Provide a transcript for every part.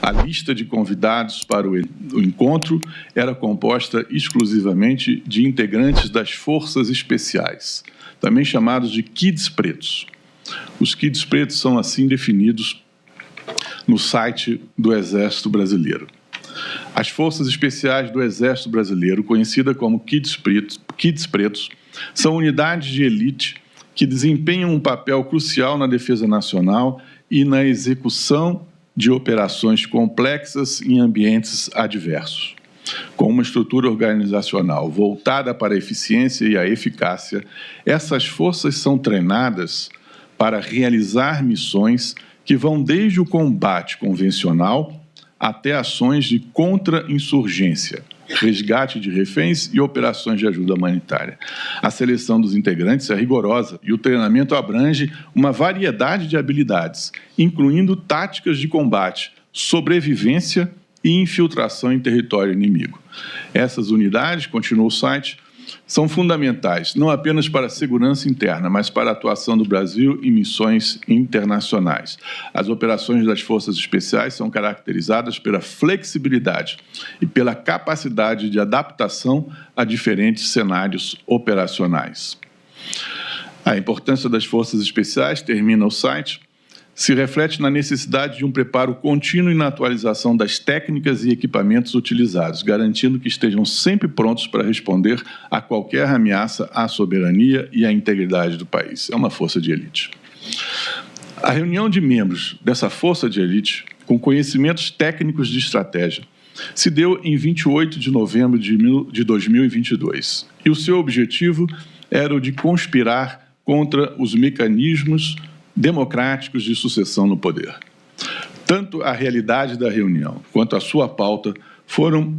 A lista de convidados para o encontro era composta exclusivamente de integrantes das Forças Especiais, também chamados de Kids Pretos. Os Kids Pretos são assim definidos no site do Exército Brasileiro. As Forças Especiais do Exército Brasileiro, conhecida como Kids Pretos, são unidades de elite que desempenham um papel crucial na defesa nacional e na execução de operações complexas em ambientes adversos. Com uma estrutura organizacional voltada para a eficiência e a eficácia, essas forças são treinadas para realizar missões que vão desde o combate convencional até ações de contra-insurgência, resgate de reféns e operações de ajuda humanitária. A seleção dos integrantes é rigorosa e o treinamento abrange uma variedade de habilidades, incluindo táticas de combate, sobrevivência e infiltração em território inimigo. Essas unidades, continua o site, são fundamentais não apenas para a segurança interna, mas para a atuação do Brasil em missões internacionais. As operações das Forças Especiais são caracterizadas pela flexibilidade e pela capacidade de adaptação a diferentes cenários operacionais. A importância das Forças Especiais, termina o site, se reflete na necessidade de um preparo contínuo e na atualização das técnicas e equipamentos utilizados, garantindo que estejam sempre prontos para responder a qualquer ameaça à soberania e à integridade do país. É uma força de elite. A reunião de membros dessa força de elite, com conhecimentos técnicos de estratégia, se deu em 28 de novembro de 2022, e o seu objetivo era o de conspirar contra os mecanismos democráticos de sucessão no poder. Tanto a realidade da reunião quanto a sua pauta foram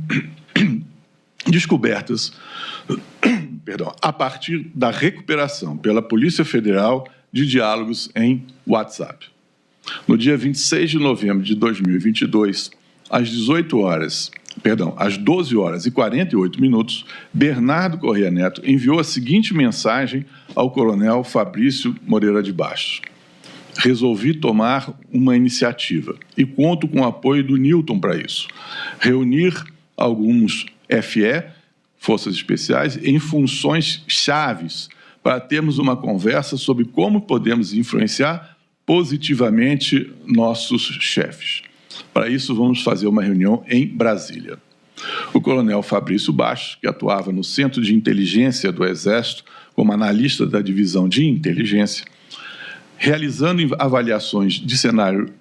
descobertas a partir da recuperação pela Polícia Federal de diálogos em WhatsApp. No dia 26 de novembro de 2022, às 12 horas e 48 minutos, Bernardo Corrêa Neto enviou a seguinte mensagem ao coronel Fabrício Moreira de Bastos: resolvi tomar uma iniciativa e conto com o apoio do Newton para isso. Reunir alguns FE, Forças Especiais, em funções chaves para termos uma conversa sobre como podemos influenciar positivamente nossos chefes. Para isso, vamos fazer uma reunião em Brasília. O coronel Fabrício Bastos, que atuava no Centro de Inteligência do Exército como analista da Divisão de Inteligência, realizando avaliações de cenário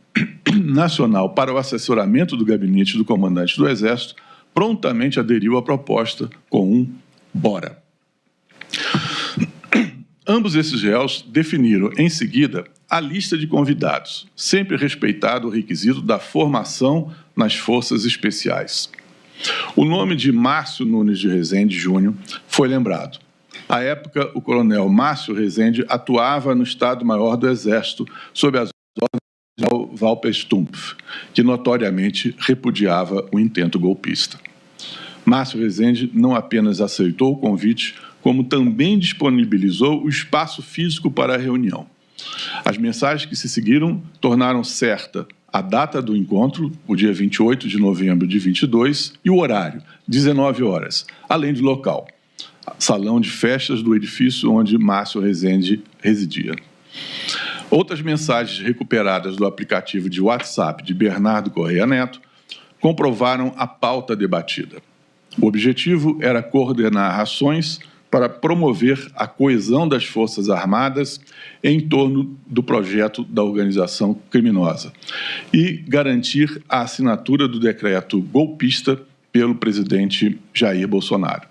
nacional para o assessoramento do gabinete do comandante do Exército, prontamente aderiu à proposta com um bora. Ambos esses réus definiram, em seguida, a lista de convidados, sempre respeitado o requisito da formação nas Forças Especiais. O nome de Márcio Nunes de Rezende Júnior foi lembrado. À época, o coronel Márcio Rezende atuava no Estado-Maior do Exército, sob as ordens de Walter Stumpf, que notoriamente repudiava o intento golpista. Márcio Rezende não apenas aceitou o convite, como também disponibilizou o espaço físico para a reunião. As mensagens que se seguiram tornaram certa a data do encontro, o dia 28 de novembro de 22, e o horário, 19 horas, além do local, salão de festas do edifício onde Márcio Rezende residia. Outras mensagens recuperadas do aplicativo de WhatsApp de Bernardo Corrêa Neto comprovaram a pauta debatida. O objetivo era coordenar ações para promover a coesão das Forças Armadas em torno do projeto da organização criminosa e garantir a assinatura do decreto golpista pelo presidente Jair Bolsonaro.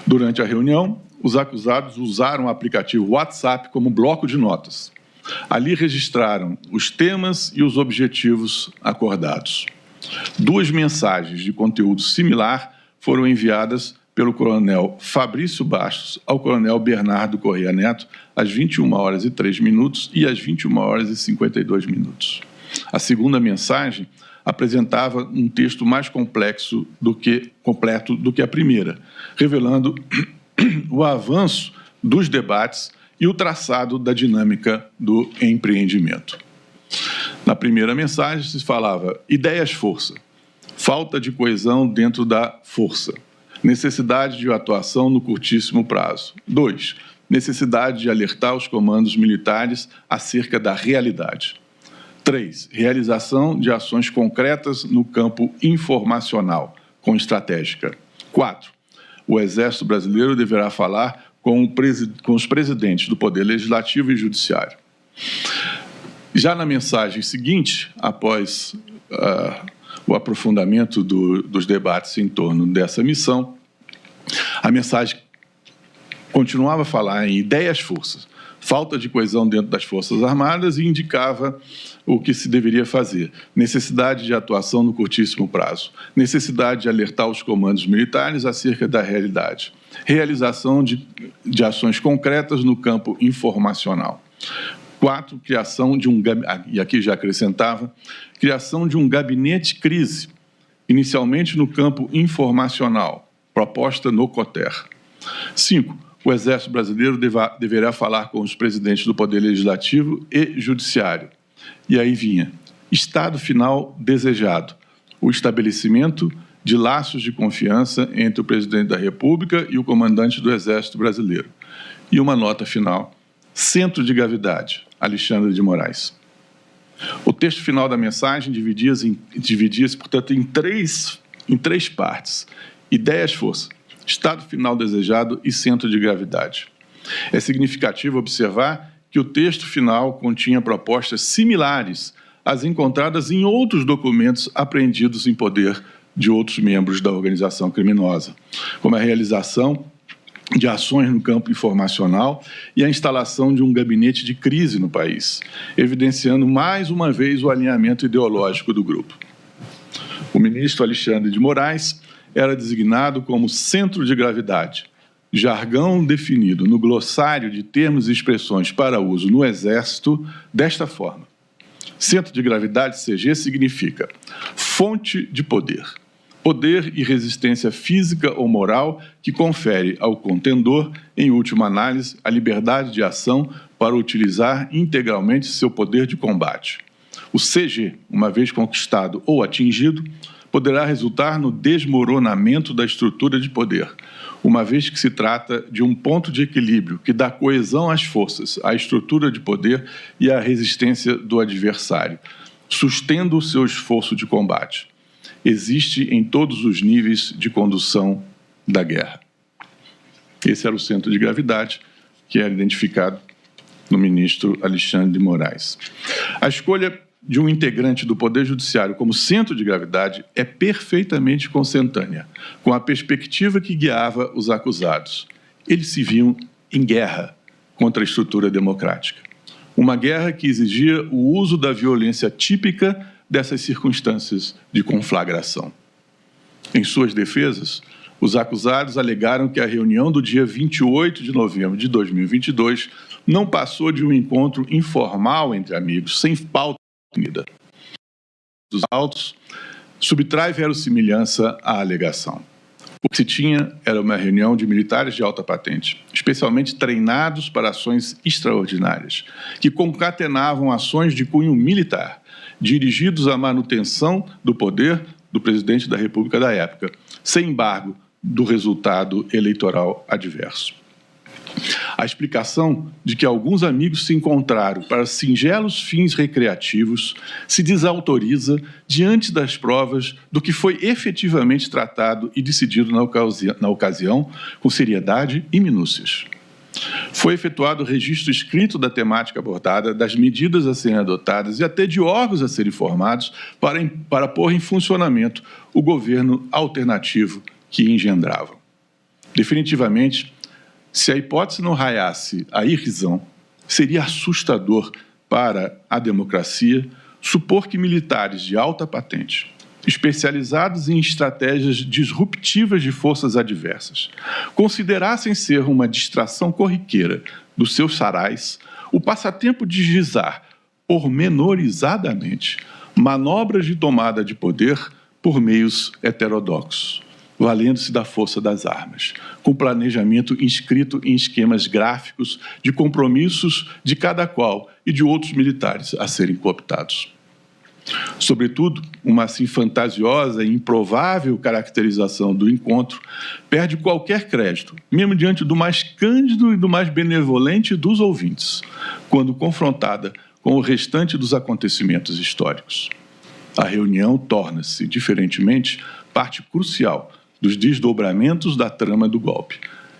Durante a reunião, os acusados usaram o aplicativo WhatsApp como bloco de notas. Ali registraram os temas e os objetivos acordados. 2 mensagens de conteúdo similar foram enviadas pelo coronel Fabrício Bastos ao coronel Bernardo Corrêa Neto às 21 horas e 3 minutos e às 21 horas e 52 minutos. A segunda mensagem apresentava um texto mais completo do que a primeira, revelando o avanço dos debates e o traçado da dinâmica do empreendimento. Na primeira mensagem se falava ideias-força, falta de coesão dentro da força, necessidade de atuação no curtíssimo prazo. 2. Necessidade de alertar os comandos militares acerca da realidade. 3. Realização de ações concretas no campo informacional, com estratégica. 4. O Exército Brasileiro deverá falar com os presidentes do Poder Legislativo e Judiciário. Já na mensagem seguinte, após o aprofundamento dos debates em torno dessa missão, a mensagem continuava a falar em ideias-forças, falta de coesão dentro das Forças Armadas e indicava o que se deveria fazer. Necessidade de atuação no curtíssimo prazo. Necessidade de alertar os comandos militares acerca da realidade. Realização de ações concretas no campo informacional. 4. Criação de e aqui já acrescentava, criação de um gabinete crise, inicialmente no campo informacional, proposta no COTER. 5. O Exército Brasileiro deverá falar com os presidentes do Poder Legislativo e Judiciário. E aí vinha, estado final desejado, o estabelecimento de laços de confiança entre o Presidente da República e o comandante do Exército Brasileiro. E uma nota final, centro de gravidade, Alexandre de Moraes. O texto final da mensagem dividia-se, portanto, em três partes. Ideias-força, estado final desejado e centro de gravidade. É significativo observar que o texto final continha propostas similares às encontradas em outros documentos apreendidos em poder de outros membros da organização criminosa, como a realização de ações no campo informacional e a instalação de um gabinete de crise no país, evidenciando mais uma vez o alinhamento ideológico do grupo. O ministro Alexandre de Moraes era designado como centro de gravidade, jargão definido no glossário de termos e expressões para uso no Exército desta forma. Centro de gravidade, CG, significa fonte de poder. Poder e resistência física ou moral que confere ao contendor, em última análise, a liberdade de ação para utilizar integralmente seu poder de combate. O CG, uma vez conquistado ou atingido, poderá resultar no desmoronamento da estrutura de poder, uma vez que se trata de um ponto de equilíbrio que dá coesão às forças, à estrutura de poder e à resistência do adversário, sustendo o seu esforço de combate. Existe em todos os níveis de condução da guerra. Esse era o centro de gravidade que era identificado no ministro Alexandre de Moraes. A escolha de um integrante do Poder Judiciário como centro de gravidade é perfeitamente consentânea com a perspectiva que guiava os acusados. Eles se viam em guerra contra a estrutura democrática. Uma guerra que exigia o uso da violência típica dessas circunstâncias de conflagração. Em suas defesas, os acusados alegaram que a reunião do dia 28 de novembro de 2022 não passou de um encontro informal entre amigos, sem pauta definida. Os autos subtrai verossimilhança à alegação. O que se tinha era uma reunião de militares de alta patente, especialmente treinados para ações extraordinárias, que concatenavam ações de cunho militar, dirigidos à manutenção do poder do presidente da República da época, sem embargo do resultado eleitoral adverso. A explicação de que alguns amigos se encontraram para singelos fins recreativos se desautoriza diante das provas do que foi efetivamente tratado e decidido na ocasião com seriedade e minúcias. Foi efetuado o registro escrito da temática abordada, das medidas a serem adotadas e até de órgãos a serem formados para pôr em funcionamento o governo alternativo que engendravam. Definitivamente, se a hipótese não raiasse a irrisão, seria assustador para a democracia supor que militares de alta patente, especializados em estratégias disruptivas de forças adversas, considerassem ser uma distração corriqueira dos seus sarais o passatempo de gizar pormenorizadamente manobras de tomada de poder por meios heterodoxos, valendo-se da força das armas, com planejamento inscrito em esquemas gráficos de compromissos de cada qual e de outros militares a serem cooptados. Sobretudo, uma assim fantasiosa e improvável caracterização do encontro perde qualquer crédito, mesmo diante do mais cândido e do mais benevolente dos ouvintes, quando confrontada com o restante dos acontecimentos históricos. A reunião torna-se, diferentemente, parte crucial dos desdobramentos da trama do golpe,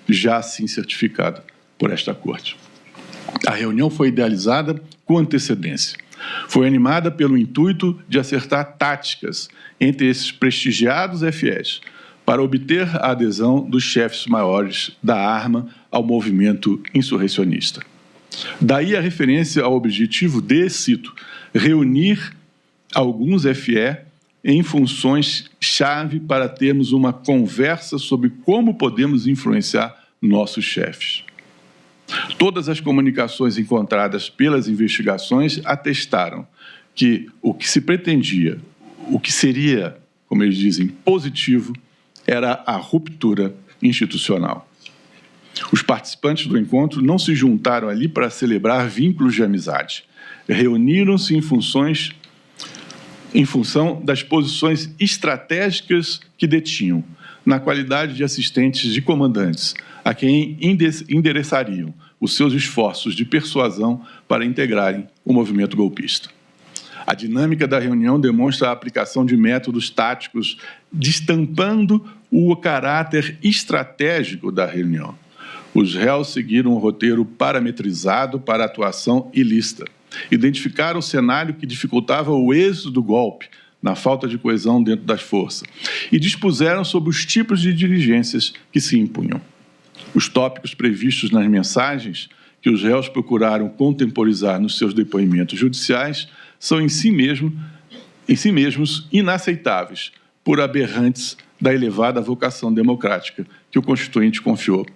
já assim certificada por esta Corte. A reunião foi idealizada com antecedência. Foi animada pelo intuito de acertar táticas entre esses prestigiados FS para obter a adesão dos chefes maiores da arma ao movimento insurrecionista. Daí a referência ao objetivo de, cito, reunir alguns FE em funções-chave para termos uma conversa sobre como podemos influenciar nossos chefes. Todas as comunicações encontradas pelas investigações atestaram que o que se pretendia, o que seria, como eles dizem, positivo, era a ruptura institucional. Os participantes do encontro não se juntaram ali para celebrar vínculos de amizade. Reuniram-se em função das posições estratégicas que detinham, na qualidade de assistentes de comandantes, a quem endereçariam os seus esforços de persuasão para integrarem o movimento golpista. A dinâmica da reunião demonstra a aplicação de métodos táticos, destampando o caráter estratégico da reunião. Os réus seguiram um roteiro parametrizado para atuação ilícita. Identificaram o cenário que dificultava o êxito do golpe, na falta de coesão dentro das forças, e dispuseram sobre os tipos de diligências que se impunham. Os tópicos previstos nas mensagens que os réus procuraram contemporizar nos seus depoimentos judiciais são em si mesmos inaceitáveis, por aberrantes da elevada vocação democrática que o Constituinte confiou